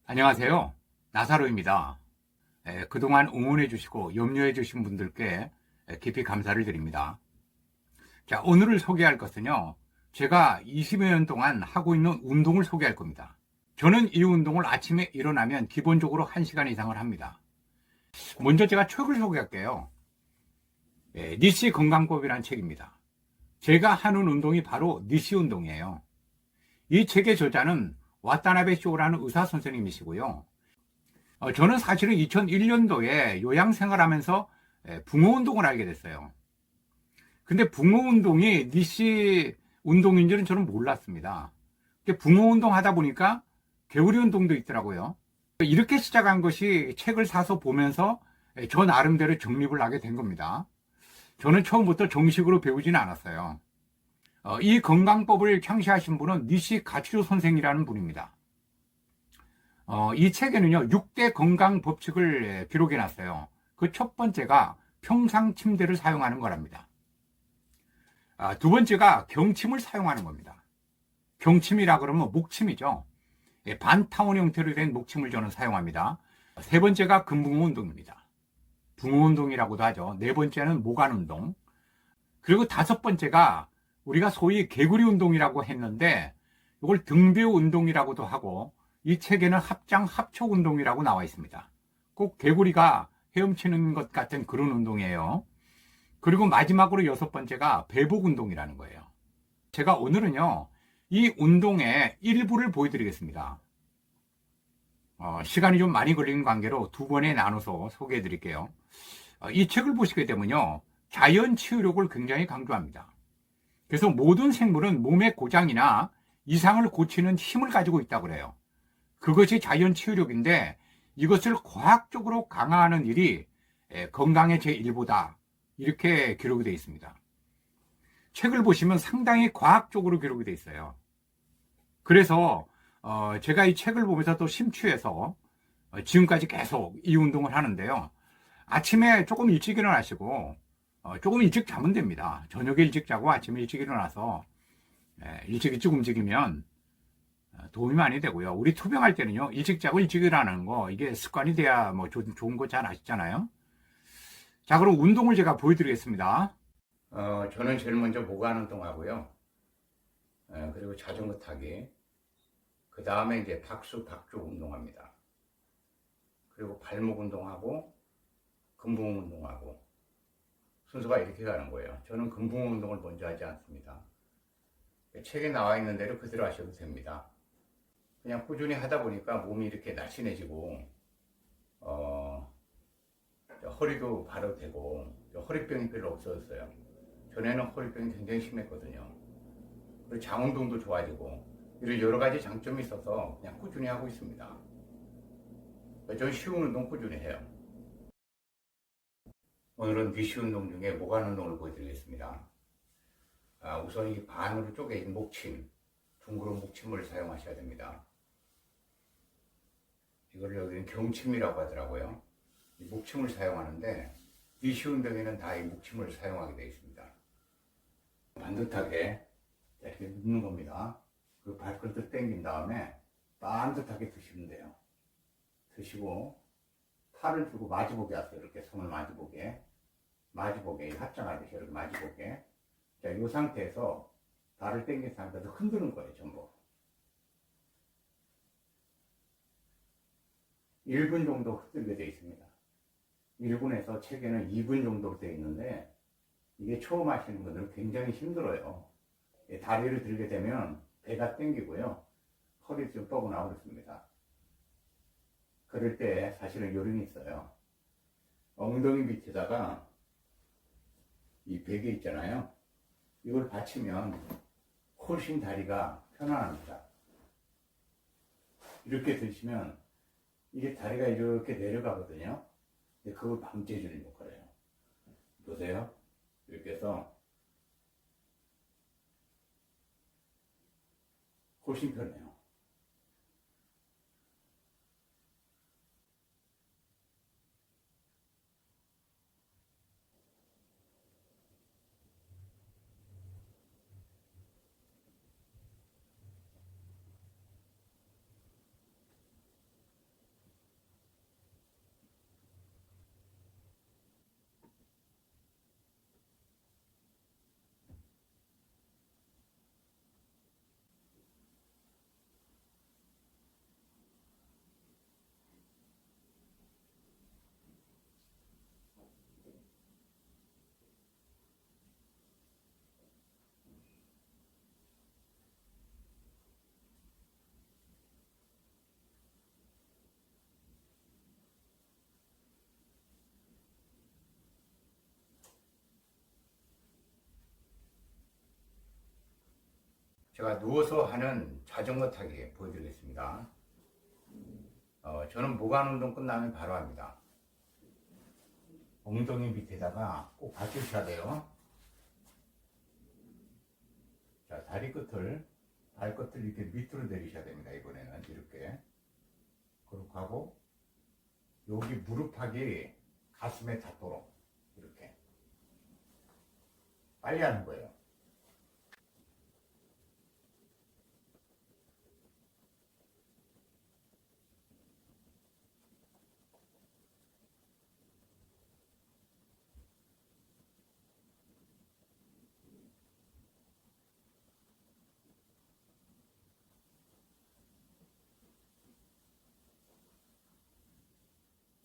안녕하세요. 나사로입니다. 그동안 응원해 주시고 염려해 주신 분들께 깊이 감사를 드립니다. 자, 오늘 소개할 것은요. 제가 20여 년 동안 하고 있는 운동을 소개할 겁니다. 저는 이 운동을 아침에 일어나면 기본적으로 1시간 이상을 합니다. 먼저 제가 책을 소개할게요. 니시 건강법이라는 책입니다. 제가 하는 운동이 바로 니시 운동이에요. 이 책의 저자는 와타나베 쇼라는 의사 선생님이시고요. 저는 사실은 2001년도에 요양생활하면서 붕어 운동을 알게 됐어요. 근데 붕어 운동이 니시 운동인지는 저는 몰랐습니다. 붕어 운동 하다 보니까 개구리 운동도 있더라고요. 이렇게 시작한 것이 책을 사서 보면서 저 나름대로 정립을 하게 된 겁니다. 저는 처음부터 정식으로 배우지는 않았어요. 이 건강법을 창시하신 분은 니시 가츠루 선생이라는 분입니다. 이 책에는요, 6대 건강 법칙을 기록해 놨어요. 그 첫 번째가 평상 침대를 사용하는 거랍니다. 두 번째가 경침을 사용하는 겁니다. 경침이라 그러면 목침이죠. 반타원 형태로 된 목침을 저는 사용합니다. 세 번째가 금붕어 운동입니다. 붕어 운동이라고도 하죠. 네 번째는 모관 운동. 그리고 다섯 번째가 우리가 소위 개구리 운동이라고 했는데 이걸 등비호 운동이라고도 하고 이 책에는 합장 합촉 운동이라고 나와 있습니다. 꼭 개구리가 헤엄치는 것 같은 그런 운동이에요. 그리고 마지막으로 여섯 번째가 배복 운동이라는 거예요. 제가 오늘은요, 이 운동의 일부를 보여드리겠습니다. 시간이 좀 많이 걸리는 관계로 두 번에 나눠서 소개해 드릴게요. 이 책을 보시게 되면요, 자연 치유력을 굉장히 강조합니다. 그래서 모든 생물은 몸의 고장이나 이상을 고치는 힘을 가지고 있다고 그래요. 그것이 자연 치유력인데 이것을 과학적으로 강화하는 일이 건강의 제1보다 이렇게 기록이 되어 있습니다. 책을 보시면 상당히 과학적으로 기록이 되어 있어요. 그래서 제가 이 책을 보면서 또 심취해서 지금까지 계속 이 운동을 하는데요. 아침에 조금 일찍 일어나시고 조금 일찍 자면 됩니다. 저녁에 일찍 자고 아침에 일찍 일어나서 일찍 움직이면 도움이 많이 되고요. 우리 투병할 때는요, 일찍 자고 일찍 일어나는 거, 이게 습관이 돼야 뭐 좋은 거 잘 아시잖아요. 자, 그럼 운동을 제가 보여드리겠습니다. 저는 제일 먼저 모관 운동하고요. 그리고 자전거 타기. 그 다음에 이제 박수, 박주 운동합니다. 그리고 발목 운동하고, 금붕어 운동하고. 순서가 이렇게 가는 거예요. 저는 금붕어 운동을 먼저 하지 않습니다. 책에 나와 있는 대로 그대로 하셔도 됩니다. 그냥 꾸준히 하다 보니까 몸이 이렇게 날씬해지고 허리도 바로 되고 허리병이 별로 없어졌어요. 전에는 허리병이 굉장히 심했거든요. 그리고 장운동도 좋아지고 이런 여러 가지 장점이 있어서 그냥 꾸준히 하고 있습니다. 저는 쉬운 운동 꾸준히 해요. 오늘은 니시 운동 중에 모관 운동을 보여드리겠습니다. 우선 이 반으로 쪼개진 목침, 둥그런 목침을 사용하셔야 됩니다. 이걸 여기는 경침이라고 하더라고요. 이 목침을 사용하는데 니시 운동에는 다 이 목침을 사용하게 되어 있습니다. 반듯하게 이렇게 눕는 겁니다. 그 발끝을 당긴 다음에 반듯하게 드시면 돼요. 드시고 팔을 들고 마주보게 하세요. 이렇게 손을 마주보게 합장하듯이 이렇게 마주보게. 자, 이 상태에서 발을 당긴 상태에서 흔드는 거예요. 전부 1분 정도 흔들게 되어 있습니다. 1분에서 책에는 2분 정도로 되어 있는데 이게 처음 하시는 분들은 굉장히 힘들어요. 다리를 들게 되면 배가 당기고요. 허리 좀 뻐근하고 그렇습니다. 그럴 때 사실은 요령이 있어요. 엉덩이 밑에다가 이 베개 있잖아요. 이걸 받치면 훨씬 다리가 편안합니다. 이렇게 드시면 이게 다리가 이렇게 내려가거든요. 근데 그걸 방지해주는 역할을 해요. 보세요. 이렇게 해서 훨씬 편해요. 제가 누워서 하는 자전거 타기 보여드리겠습니다. 저는 무관 운동 끝나면 바로 합니다. 엉덩이 밑에다가 꼭 받치셔야 돼요. 자, 다리 끝을, 발끝을 이렇게 밑으로 내리셔야 됩니다. 이번에는 이렇게. 그렇게 하고, 여기 무릎팍이 가슴에 닿도록 이렇게. 빨리 하는 거예요.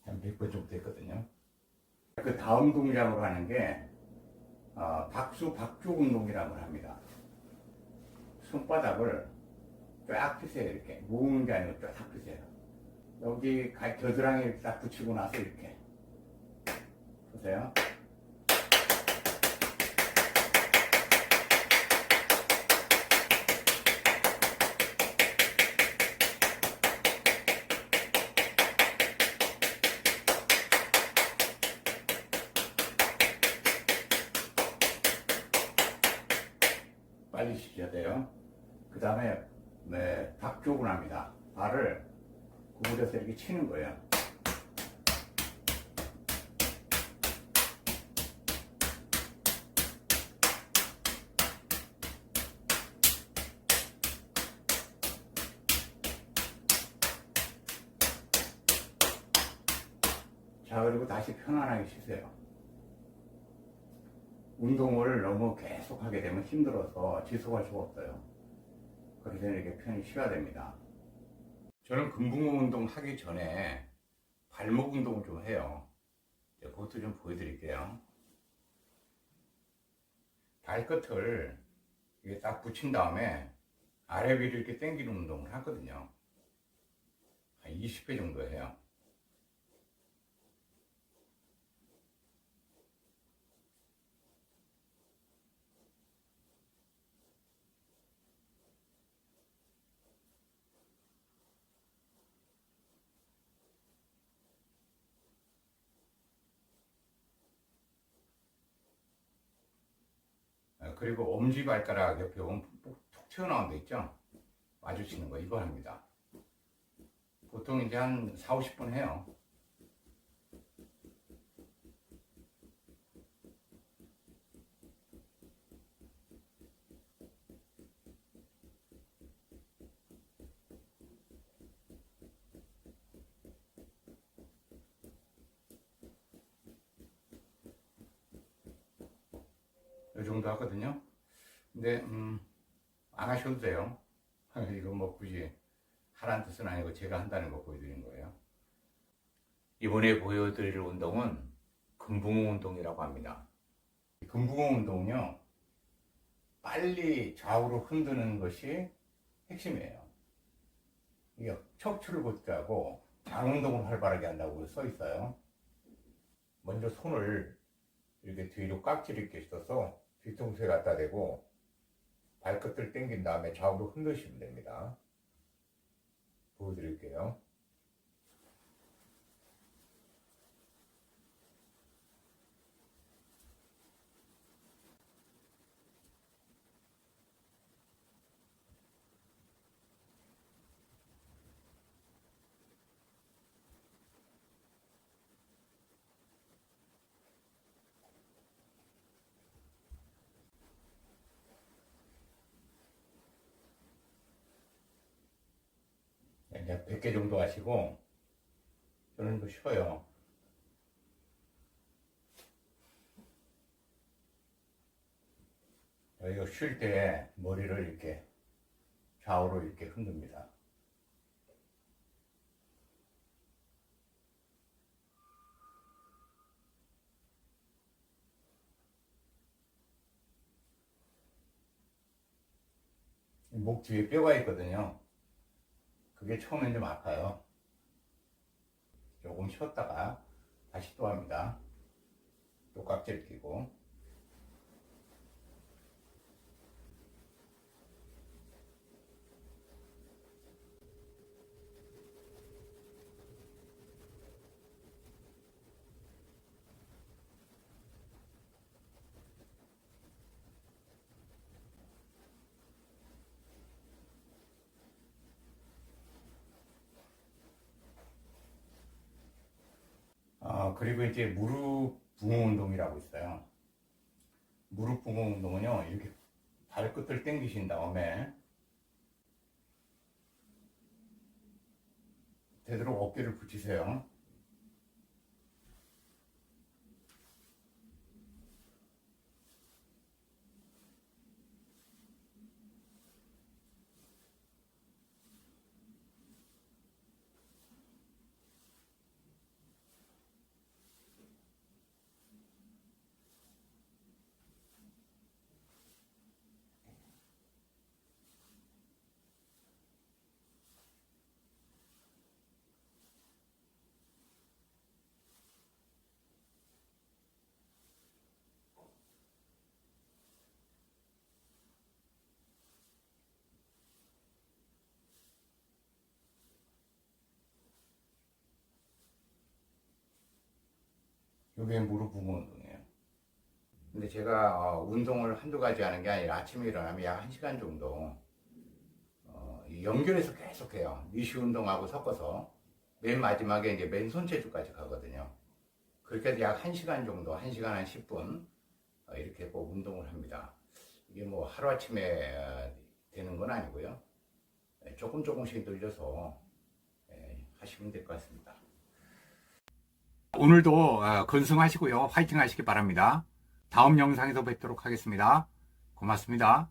한 100번 정도 됐거든요. 그 다음 동작으로 하는 게 박쪽 운동이라고 합니다. 손바닥을 쫙 펴세요. 이렇게 모으는 게 아니고 쫙 펴세요. 여기 겨드랑이를 딱 붙이고 나서 이렇게 보세요. 빨리 시켜야 돼요. 그 다음에 박쪽을 합니다. 발을 구부려서 이렇게 치는 거예요. 자, 그리고 다시 편안하게 쉬세요. 운동을 너무 계속 하게 되면 힘들어서 지속할 수가 없어요. 그래서 이렇게 편히 쉬어야 됩니다. 저는 금붕어 운동 하기 전에 발목 운동을 좀 해요. 그것도 좀 보여드릴게요. 발끝을 이게 딱 붙인 다음에 아래 위로 이렇게 당기는 운동을 하거든요. 한 20회 정도 해요. 그리고 엄지발가락 옆에 툭 튀어나온 데 있죠? 마주치는 거 이거 합니다. 보통 이제 한 4, 50분 해요. 이 정도 하거든요. 근데 안 하셔도 돼요. 이거 뭐 굳이 하라는 뜻은 아니고 제가 한다는 거 보여드리는 거예요. 이번에 보여드릴 운동은 금붕어 운동이라고 합니다. 금붕어 운동은요, 빨리 좌우로 흔드는 것이 핵심이에요. 이게 척추를 곧게 장 운동을 활발하게 한다고 써 있어요. 먼저 손을 이렇게 뒤로 깍지를 이렇게 써서 뒤통수에 갖다 대고 발끝을 당긴 다음에 좌우로 흔드시면 됩니다. 보여드릴게요. 이제 100개 정도 하시고 저는 또 쉬어요. 이거 쉴 때 머리를 이렇게 좌우로 이렇게 흔듭니다. 목 뒤에 뼈가 있거든요. 그게 처음엔 좀 아파요. 조금 쉬었다가 다시 또 합니다. 또 깍지를 끼고. 그리고 이제 무릎 붕어 운동이라고 있어요. 무릎 붕어 운동은요, 이렇게 발끝을 당기신 다음에 되도록 어깨를 붙이세요. 이게 무릎 붕어 운동이에요. 근데 제가 운동을 한두 가지 하는 게 아니라 아침에 일어나면 약 1시간 정도 연결해서 계속 해요. 니시 운동하고 섞어서 맨 마지막에 이제 맨손 체주까지 가거든요. 그렇게 해서 약 1시간 정도, 1시간 한 10분 이렇게 꼭 운동을 합니다. 이게 뭐 하루아침에 되는 건 아니고요. 조금 조금씩 늘려서 하시면 될 것 같습니다. 오늘도 건승하시고요. 화이팅 하시기 바랍니다. 다음 영상에서 뵙도록 하겠습니다. 고맙습니다.